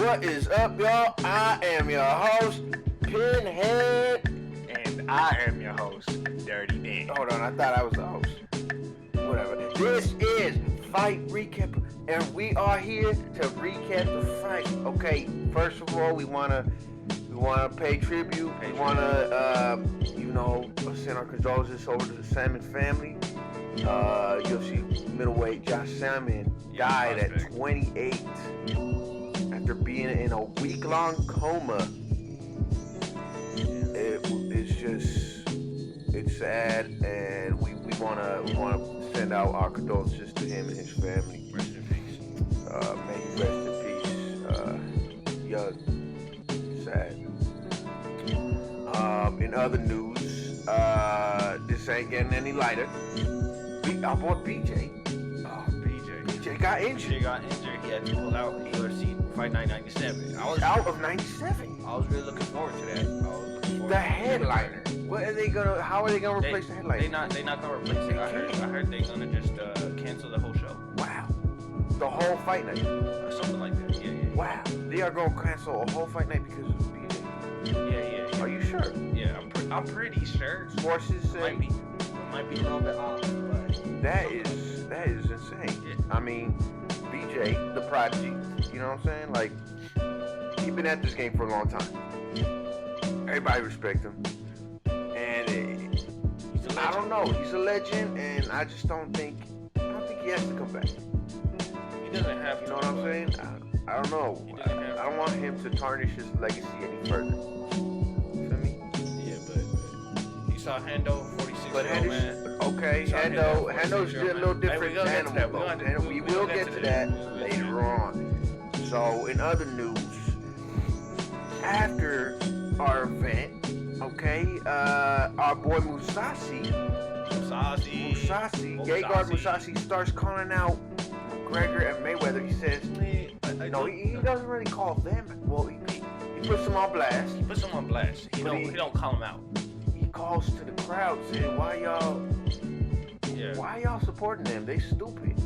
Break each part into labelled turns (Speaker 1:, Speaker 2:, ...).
Speaker 1: What is up, y'all? I am your host, Pinhead.
Speaker 2: And I am your host, Dirty Dan.
Speaker 1: Hold on, I thought I was the host. Whatever. This is Fight Recap, and we are here to recap the fight. Okay, first of all, we wanna pay tribute. We wanna, send our condolences over to the Salmon family. UFC middleweight Josh Salmon died at 28 after being in a week-long coma. It's sad, and we wanna send out our condolences to him and his family.
Speaker 2: Rest in peace.
Speaker 1: May he rest in peace. Sad. In other news, this ain't getting any lighter. Our boy BJ. BJ got injured.
Speaker 2: He had to pull out UFC Fight Night 97.
Speaker 1: Out of 97.
Speaker 2: I was really looking forward to that.
Speaker 1: The headliner. How are they gonna replace the headliner?
Speaker 2: They not gonna replace it. I heard they're gonna just cancel the whole show.
Speaker 1: Wow. The whole fight night.
Speaker 2: Something like that. Yeah.
Speaker 1: Wow. They are gonna cancel a whole fight night because of BJ.
Speaker 2: Yeah.
Speaker 1: Are you sure?
Speaker 2: Yeah, I'm pretty sure.
Speaker 1: Sources say
Speaker 2: might be a little bit off, but
Speaker 1: that is insane.
Speaker 2: Yeah.
Speaker 1: I mean, BJ, the prodigy. You know what I'm saying? Like, he's been at this game for a long time. Everybody respect him, and I don't know. He's a legend, and I just don't think he has to come back.
Speaker 2: He doesn't have to.
Speaker 1: You know what I'm saying? I don't know. I don't want him to tarnish his legacy any further. You feel me?
Speaker 2: Yeah, but you saw Hendo, 46-year-old man.
Speaker 1: Okay, Hendo's a little different animal. We will get to that later on. So, in other news, after our event, okay, our boy Mousasi, Gegard Mousasi starts calling out McGregor and Mayweather. He says, he doesn't really call them. Well, he puts them on blast.
Speaker 2: He don't call them out.
Speaker 1: He calls to the crowd saying, why y'all supporting them? They stupid.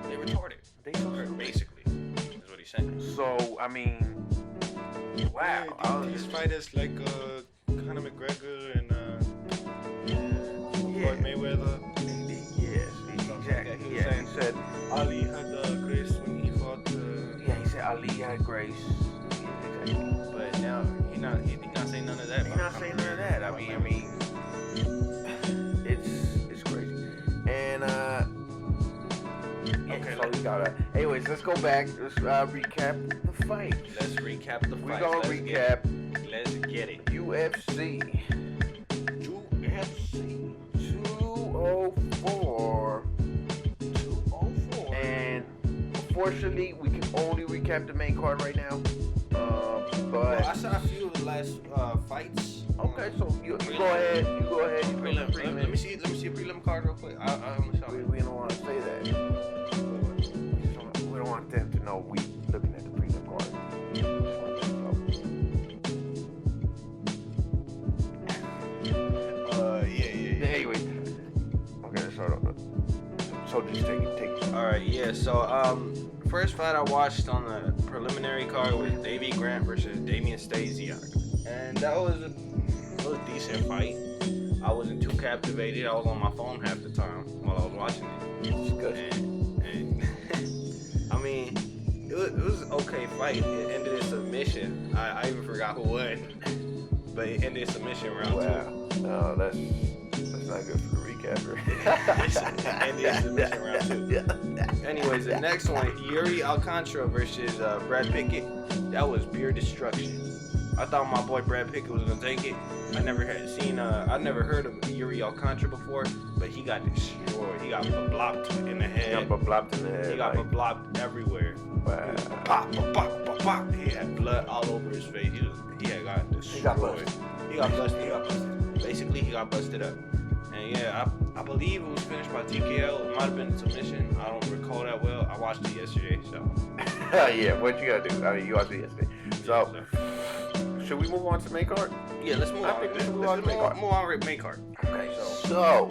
Speaker 2: They retarded.
Speaker 1: They so stupid.
Speaker 2: Basically, is what he's saying.
Speaker 1: So, I mean, wow.
Speaker 3: These fighters like Conor McGregor and Floyd Mayweather.
Speaker 1: Yes, exactly. He said
Speaker 3: Ali had grace when he fought.
Speaker 1: He said Ali had grace. Yeah, exactly.
Speaker 2: But now he's not saying none of that.
Speaker 1: He's not saying none of that. I mean, it's crazy. And
Speaker 2: okay.
Speaker 1: So we got anyways, let's go back. Let's recap the fight.
Speaker 2: Let's recap the fight.
Speaker 1: We're gonna recap.
Speaker 2: Let's get it.
Speaker 1: UFC 204. And unfortunately, we can only recap the main card right now. But
Speaker 3: I saw a few of the last fights.
Speaker 1: Okay, so you go ahead. You
Speaker 3: prelim. Let me see a prelim card real quick.
Speaker 1: We don't want to say that. We don't want them to know we looking at the prelim card. Anyway, okay, so just take it.
Speaker 2: All right, yeah. So first fight I watched on the preliminary card was Davey Grant versus Damian Stasiak, and that was a decent fight. I wasn't too captivated. I was on my phone half the time while I was watching it.
Speaker 1: It's good.
Speaker 2: And I mean, it was an okay fight. It ended in submission. I even forgot who won, but it ended in submission round 2.
Speaker 1: No, that's not good for the recapper.
Speaker 2: And the submission round 2. Anyways, the next one, Iuri Alcantara versus Brad Pickett. That was pure destruction. I thought my boy Brad Pickett was gonna take it. I never heard of Iuri Alcantara before, but he got destroyed. He got blocked in the head.
Speaker 1: He got
Speaker 2: blocked everywhere.
Speaker 1: Wow.
Speaker 2: Pop. He had blood all over his face. He had got destroyed. He got busted. Basically, he got busted up. And yeah, I believe it was finished by TKO. It might have been a submission. I don't recall that well. I watched it yesterday, so.
Speaker 1: Yeah, what you gotta do? I mean, you watched it yesterday. So, should we move on to main card?
Speaker 2: Yeah, let's move on.
Speaker 1: Let's move on to main card.
Speaker 2: Move on to main card.
Speaker 1: Okay, so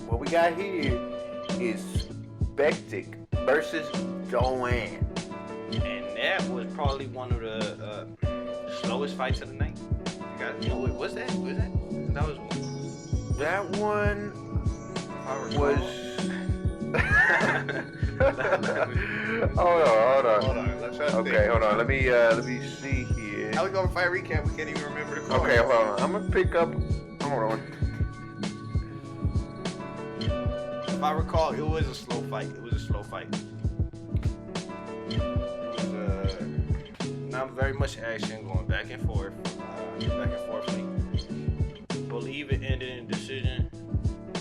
Speaker 1: what we got here is Bektic versus Doane.
Speaker 2: And that was probably one of the slowest fights of the night. What's that? That was one.
Speaker 1: That one was. Hold on.
Speaker 3: Let's try to
Speaker 1: Okay,
Speaker 3: think.
Speaker 1: hold on. Let me see here.
Speaker 3: How we going to fight recap? We can't even remember the card.
Speaker 1: Okay, hold on. I'm gonna pick up. Hold on.
Speaker 2: If I recall, it was a slow fight. Not very much action, going back and forth. Believe it ended in decision.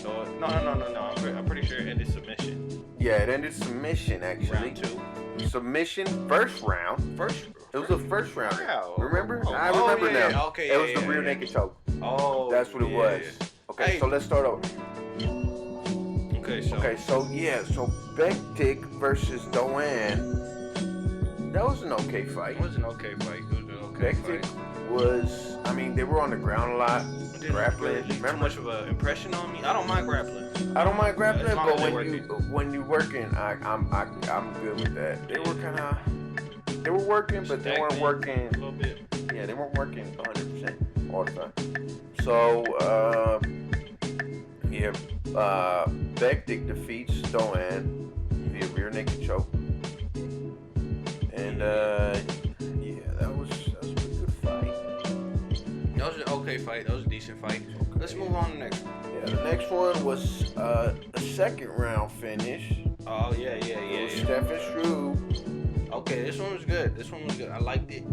Speaker 2: So, no. I'm pretty sure it ended submission.
Speaker 1: Yeah, it ended submission actually.
Speaker 2: Round 2.
Speaker 1: Submission, first round. It was the first round.
Speaker 2: Wow.
Speaker 1: Remember?
Speaker 2: Oh,
Speaker 1: I remember
Speaker 2: yeah,
Speaker 1: now.
Speaker 2: okay,
Speaker 1: it was
Speaker 2: yeah,
Speaker 1: the rear
Speaker 2: yeah.
Speaker 1: naked choke.
Speaker 2: Oh,
Speaker 1: That's what it was. Okay,
Speaker 2: Hey.
Speaker 1: so let's start over.
Speaker 2: Okay, so
Speaker 1: So Bektic versus Doane. That was an okay fight.
Speaker 2: it was an okay fight.
Speaker 1: Bektic was, I mean, they were on the ground a lot, grappling.
Speaker 2: Really too
Speaker 1: Remember?
Speaker 2: much of an impression on me. I don't mind grappling.
Speaker 1: I don't mind grappling,
Speaker 2: As long
Speaker 1: but
Speaker 2: as they
Speaker 1: when you working, I'm good with that. They were working, but they weren't working.
Speaker 2: A little bit.
Speaker 1: Yeah, they weren't working 100% all the time. So, Bektic defeats Doane via rear naked choke. And, that was a pretty good fight.
Speaker 2: That was an okay fight. That was a decent fight.
Speaker 1: Okay.
Speaker 2: Let's move on to the next one.
Speaker 1: Yeah, the next one was a second round finish.
Speaker 2: Oh, yeah.
Speaker 1: It was Stefan Struve.
Speaker 2: Okay, this one was good. I liked it.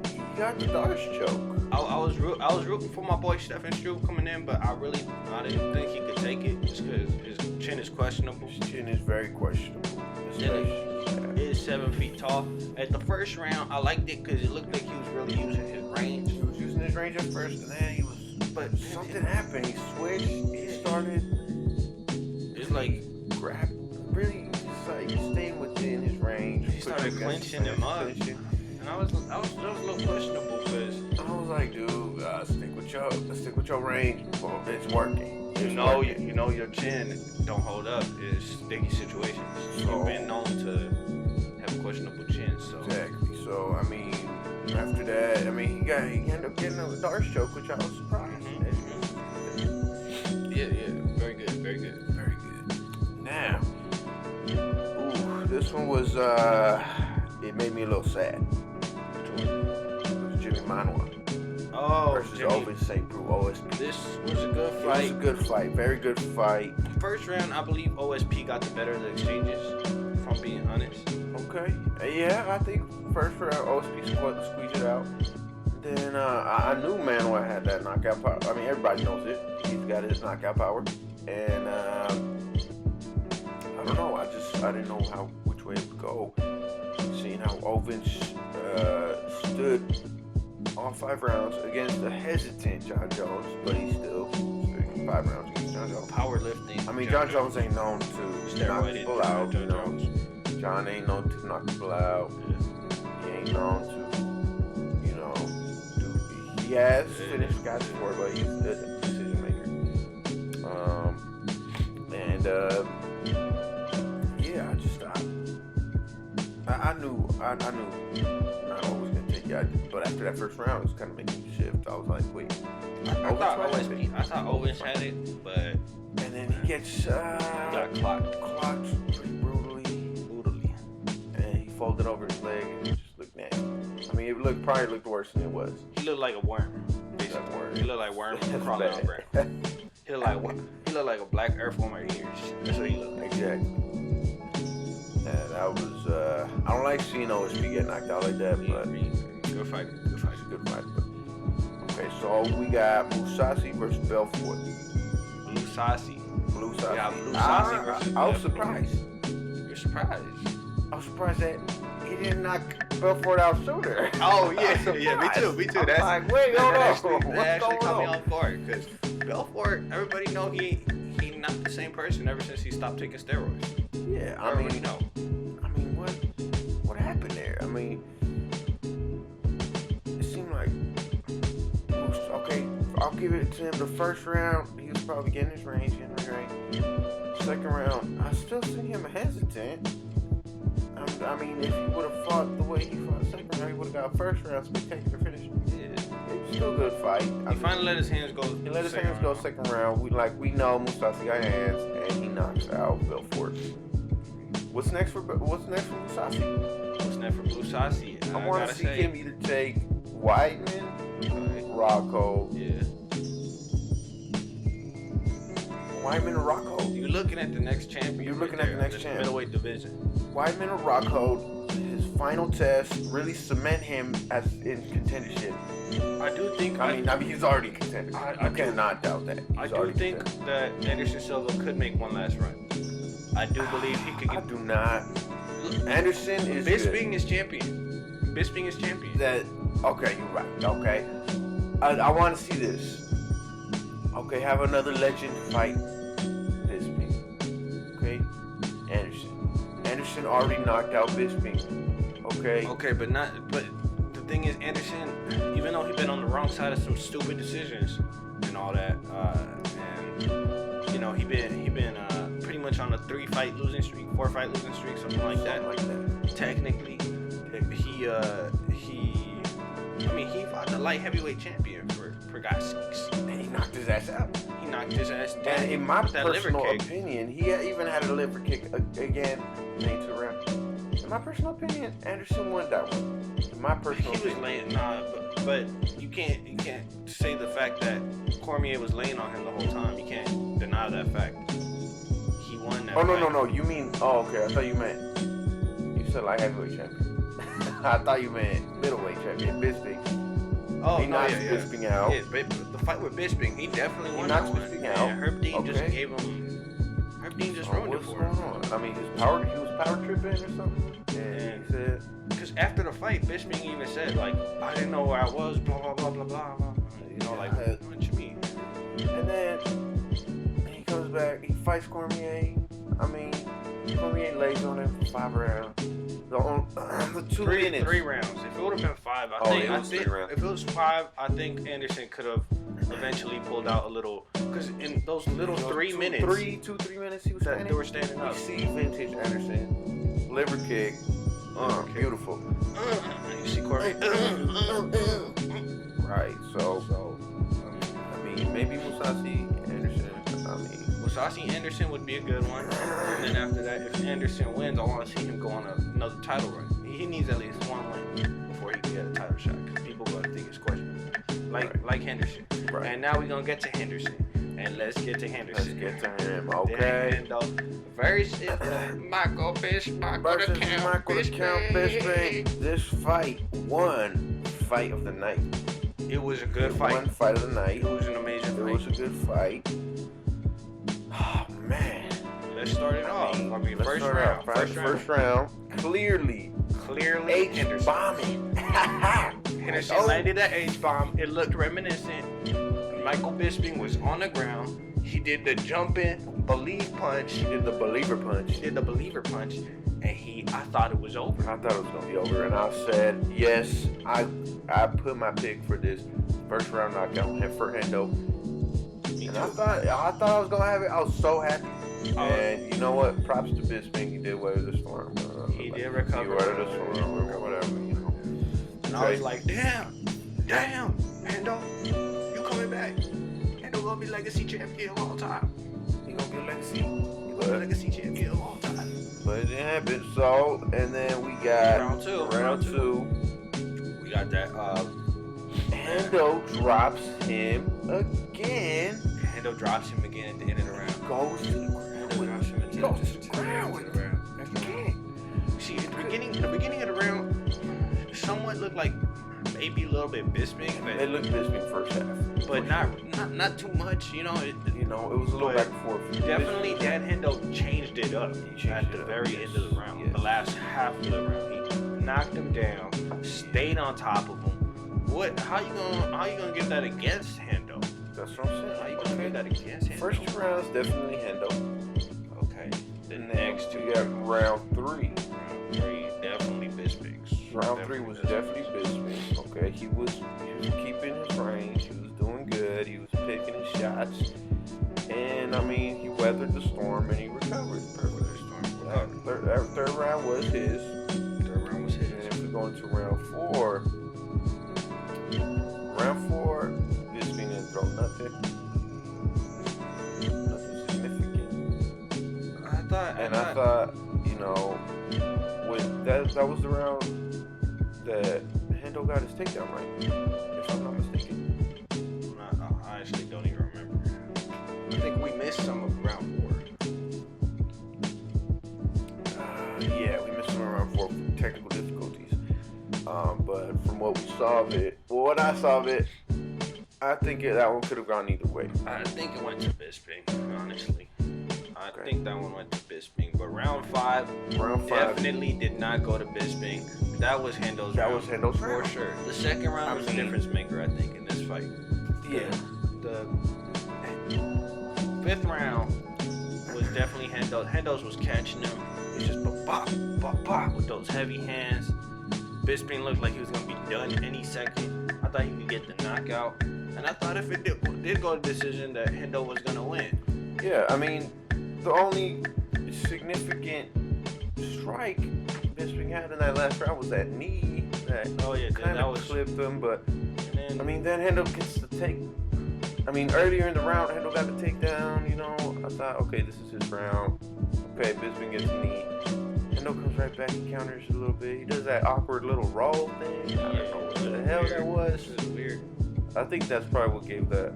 Speaker 1: He got the Darce choke.
Speaker 2: I was rooting for my boy Stefan Struve coming in, but I didn't think he could take it just because his chin is questionable.
Speaker 1: His chin is very questionable.
Speaker 2: He is 7 feet tall. At the first round, I liked it because it looked like he was really using his range.
Speaker 1: He was using his range at first, and then he was. But something happened. He switched. He started.
Speaker 2: It's like
Speaker 1: Grab. Really, it's like staying within his range.
Speaker 2: he started clinching him up,
Speaker 1: Clinching.
Speaker 2: and that was a little questionable because
Speaker 1: I was like, dude, stick with your range. Well, it's working.
Speaker 2: you know your chin don't hold up. It's sticky situations.
Speaker 1: So-
Speaker 2: You've been known to have questionable chins, so.
Speaker 1: Exactly. So I mean, after that, I mean, he ended up getting a Darce choke, which I was surprised.
Speaker 2: Yeah, very good.
Speaker 1: Very good. Now, this one was it made me a little sad. It was Jimi Manuwa
Speaker 2: Oh,
Speaker 1: versus
Speaker 2: Jimmy.
Speaker 1: Ovince Saint Preux, OSP.
Speaker 2: This was a good
Speaker 1: It was
Speaker 2: fight.
Speaker 1: a good fight, very good fight.
Speaker 2: First round, I believe OSP got the better of the exchanges, if I'm being honest.
Speaker 1: Okay, yeah, I think first round OSP squeezed it out. Then I knew Manuwa had that knockout power. I mean, everybody knows it. He's got his knockout power, and I don't know. I didn't know which way it would go. Seeing how Ovince stood all 5 rounds against a hesitant John Jones, but he still stood 5 rounds against John Jones.
Speaker 2: Powerlifting.
Speaker 1: I mean, John Jones ain't known to knock
Speaker 2: Steroided
Speaker 1: people out.
Speaker 2: John
Speaker 1: You know,
Speaker 2: Jones.
Speaker 1: John ain't known to knock people out. He ain't known to, you know, he has finished guys before, but he's a decision maker. Yeah, I just thought I knew not always gonna take it, but after that first round, it was kind of making me shift. I was like, wait,
Speaker 2: I thought Ovince had it, but
Speaker 1: and then he gets
Speaker 2: got clocked.
Speaker 1: pretty brutally, and he folded over his leg and it just looked nasty. I mean, it probably looked worse than it was.
Speaker 2: He looked like a worm.
Speaker 1: Like worm.
Speaker 2: He looked like worm
Speaker 1: That's
Speaker 2: crawling
Speaker 1: bad.
Speaker 2: on ground. He looked like a black earthworm or ears. That's what he looked like.
Speaker 1: Exactly. Yeah, that was. I don't like seeing OSP get knocked out like that, but
Speaker 2: Good fight.
Speaker 1: it's a good fight. But, okay, so we got Mousasi versus Belfort.
Speaker 2: Mousasi.
Speaker 1: Mousasi.
Speaker 2: Yeah, Mousasi versus
Speaker 1: I was
Speaker 2: Belfort.
Speaker 1: surprised.
Speaker 2: You're surprised.
Speaker 1: I was surprised that he didn't knock Belfort out sooner.
Speaker 2: Oh,
Speaker 1: I
Speaker 2: yeah,
Speaker 1: was surprised.
Speaker 2: yeah, me too.
Speaker 1: I'm
Speaker 2: That's
Speaker 1: like, wait, hold
Speaker 2: that
Speaker 1: on.
Speaker 2: actually
Speaker 1: What's
Speaker 2: caught me
Speaker 1: going on?
Speaker 2: off guard because Belfort, everybody know he not the same person ever since he stopped taking steroids.
Speaker 1: Yeah, I
Speaker 2: Everybody
Speaker 1: mean,
Speaker 2: know.
Speaker 1: what happened there? I mean, it seemed like, okay, I'll give it to him. The first round, he was probably getting his range. Second round, I still see him hesitant. I I mean, if he would have fought the way he fought second round, he would have got first round spectacular finish.
Speaker 2: Yeah.
Speaker 1: It's still a good fight.
Speaker 2: He finally let his hands go.
Speaker 1: He let his hands go second round. We know Mousasi got hands, and he knocks out Belfort. What's next for Mousasi?
Speaker 2: What's next for Mousasi?
Speaker 1: I want to see him either take Weidman, Rocco.
Speaker 2: Yeah.
Speaker 1: Weidman or Rocco.
Speaker 2: You're looking at the next champion.
Speaker 1: You're looking at the next champ.
Speaker 2: Middleweight division.
Speaker 1: Weidman or Rocco, his final test really cement him as in contendership.
Speaker 2: I do think.
Speaker 1: I mean, he's already a contender. I cannot doubt that.
Speaker 2: I do think that Anderson Silva could make one last run. I do believe he could get.
Speaker 1: I do not. Anderson is
Speaker 2: Bisping is champion. Bisping is champion.
Speaker 1: Okay, you're right. Okay. I want to see this. Okay, have another legend fight Bisping. Okay? Anderson already knocked out Bisping. Okay?
Speaker 2: Okay, but the thing is, Anderson, even though he's been on the wrong side of some stupid decisions and all that, and you know, he been pretty much on a 4-fight losing streak, something like that. Technically, he fought the light heavyweight champion for God's sakes.
Speaker 1: And he knocked his ass out.
Speaker 2: He knocked his ass down.
Speaker 1: And in my personal opinion, he even had a liver kick again in the round. In my personal opinion, Anderson won that one. In my personal opinion.
Speaker 2: He was laying, but you can't say the fact that Cormier was laying on him the whole time. You can't deny that fact. He won that.
Speaker 1: Oh no. You mean? Oh, okay. I thought you meant. You said like heavyweight champion. I thought you meant middleweight champion, Bisping.
Speaker 2: Oh,
Speaker 1: he knocked Bisping out.
Speaker 2: Yeah, but the fight with Bisping, he definitely won.
Speaker 1: He knocked Bisping out.
Speaker 2: Yeah, Herb Dean just gave him. Herb Dean just ruined it for him.
Speaker 1: What's going on? I mean, he was power tripping or something. And he said,
Speaker 2: because after the fight, Bisping even said like, I didn't know where I was, blah blah blah blah blah. You know, like what you mean?
Speaker 1: And then he comes back, he fights Cormier. I mean, Cormier lays on him for 5 rounds. The 2 minutes.
Speaker 2: 3 rounds. If it would have been 5, I think if it was 5, I think Anderson could have eventually pulled out a little. Because in those little 3 minutes,
Speaker 1: 3 minutes, he was standing.
Speaker 2: They were standing up.
Speaker 1: You see vintage Anderson, liver kick, beautiful.
Speaker 2: You see Cormier.
Speaker 1: Right. So I mean, maybe Mousasi, Anderson.
Speaker 2: Mousasi Anderson would be a good one. And then after that, if Anderson wins, I want to see him go on another title run. He needs at least 1 win before he can get a title shot. Because people going to think it's questionable. Like Henderson. Right. And now we're going to get to Henderson. And let's get to Henderson.
Speaker 1: Let's get to him. Okay.
Speaker 2: Versus Michael
Speaker 1: the Count Bisping. This fight, one fight of the night.
Speaker 2: It was a good fight.
Speaker 1: One fight of the night.
Speaker 2: It was an amazing fight.
Speaker 1: It was a good fight. Oh, man.
Speaker 2: Let's start it off. First round.
Speaker 1: Clearly
Speaker 2: Henderson
Speaker 1: bombing.
Speaker 2: Henderson landed that H-bomb. It looked reminiscent. Michael Bisping was on the ground. He did the jumping punch.
Speaker 1: He did the believer punch.
Speaker 2: And I thought it was over.
Speaker 1: I thought it was going to be over. And I said, yes, I put my pick for this first round knockout for Hendo. And I thought I was going to have it. I was so happy. And you know what? Props to Bisping. He did weather the storm.
Speaker 2: He did recover.
Speaker 1: He weathered the storm or whatever, you know.
Speaker 2: And I was like, damn, Hendo, you coming back. Hendo going to be legacy champion of all time. He going to be legacy champion of all time.
Speaker 1: But it didn't happen. So, and then we got round two.
Speaker 2: We got that.
Speaker 1: Hendo drops him again.
Speaker 2: Hendo drops him again at the end of the round.
Speaker 1: Goes to the ground.
Speaker 2: See, at the beginning of the round, somewhat looked like maybe a little bit Bisping.
Speaker 1: It looked Bisping first half,
Speaker 2: but not too much. You know, it
Speaker 1: was a little back and forth.
Speaker 2: Definitely, Dan Hendo changed it up at the very end of the round. Yes. The last half of the round, he knocked him down, stayed on top of him. How you gonna give that against Hendo?
Speaker 1: That's what I'm saying.
Speaker 2: How you gonna give that against Hendo?
Speaker 1: First 2 rounds definitely Hendo.
Speaker 2: Okay. The next 2
Speaker 1: got round 3.
Speaker 2: Round 3 definitely Bisping's.
Speaker 1: Round 3 was definitely Bisping. Okay, he was keeping his range. He was doing good. He was picking his shots. And I mean, he weathered the storm and he recovered. Third round was his.
Speaker 2: Third round was his.
Speaker 1: And if we go into round 4, Bisping didn't throw nothing significant. I thought, you know, with that was the round that Hendo got his takedown right, if I'm not mistaken.
Speaker 2: I honestly don't even remember. I think we missed some of round 4.
Speaker 1: Yeah, we missed some of round 4 for technical difficulties. But from what we saw of it, what I saw of it, I think that one could have gone either way.
Speaker 2: I think it went to Bisping, honestly. I think that one went to Bisping. But round 5 definitely did not go to Bisping. That was Hendo's round. For sure. The second round was a difference maker, I think, in this fight.
Speaker 1: Yeah.
Speaker 2: The 5th round was definitely Hendo's. Hendo's was catching him. He was just bop, bop, bop with those heavy hands. Bisping looked like he was going to be done any second. I thought he could get the knockout. And I thought if it did go to decision that Hendo was going to win.
Speaker 1: Yeah, I mean, the only significant strike Bisping had in that last round was that knee that kind of clipped him. But, then Hendo gets the take. I mean, earlier in the round, Hendo got the takedown, you know. I thought, okay, this is his round. Okay, Bisping gets the knee. Hendo comes right back and counters a little bit. He does that awkward little roll thing. I don't know what the hell that was.
Speaker 2: It was weird.
Speaker 1: I think that's probably what gave that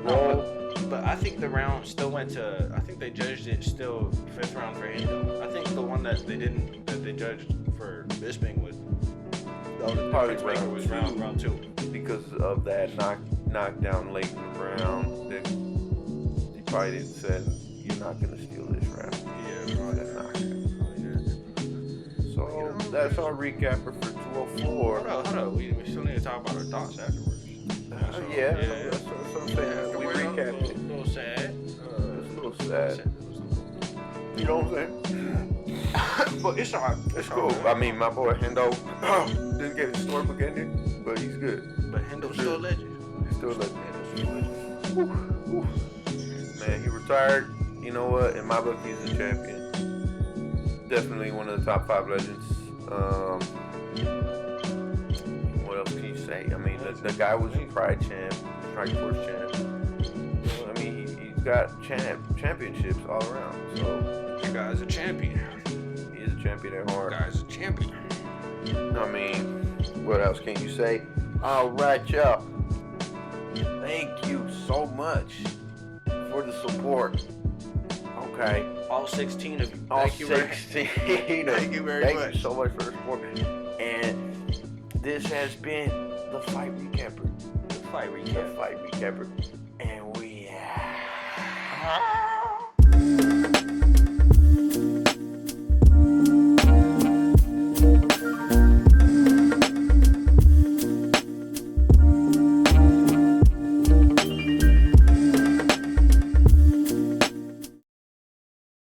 Speaker 1: roll.
Speaker 2: But I think the round still went to. I think they judged it still 5th round for Hendo. I think the one that they judged for Bisping was
Speaker 1: probably
Speaker 2: round 2
Speaker 1: because of that knockdown late in the round. He probably didn't say you're not gonna steal this round.
Speaker 2: Yeah, probably that knockout.
Speaker 1: So that's our recapper for 204.
Speaker 2: Hold up. We still need to talk about our thoughts afterwards.
Speaker 1: That's what I'm saying. We recapped it.
Speaker 2: A little sad.
Speaker 1: It's a little sad. You know what I'm saying? But it's alright. It's cool. I mean, my boy Hendo didn't get his storybook ending, but he's good.
Speaker 2: But Hendo's still a legend.
Speaker 1: He's still a legend. Man, he retired. You know what? In my book, he's a champion. Definitely one of the top 5 legends. What else can you say? I mean, the guy was a Pride champ, Strike Force champ. I mean, he's got championships all around. So
Speaker 2: the guy's a champion.
Speaker 1: He is a champion at heart.
Speaker 2: The guy's a champion.
Speaker 1: I mean, what else can you say? All right, y'all. Thank you so much for the support. Okay.
Speaker 2: All 16 of you.
Speaker 1: Thank you very much.
Speaker 2: Thank you very much.
Speaker 1: Thank you so much for the support. And this has been the Fight Recapper.
Speaker 2: The Fight Recapper.
Speaker 1: And we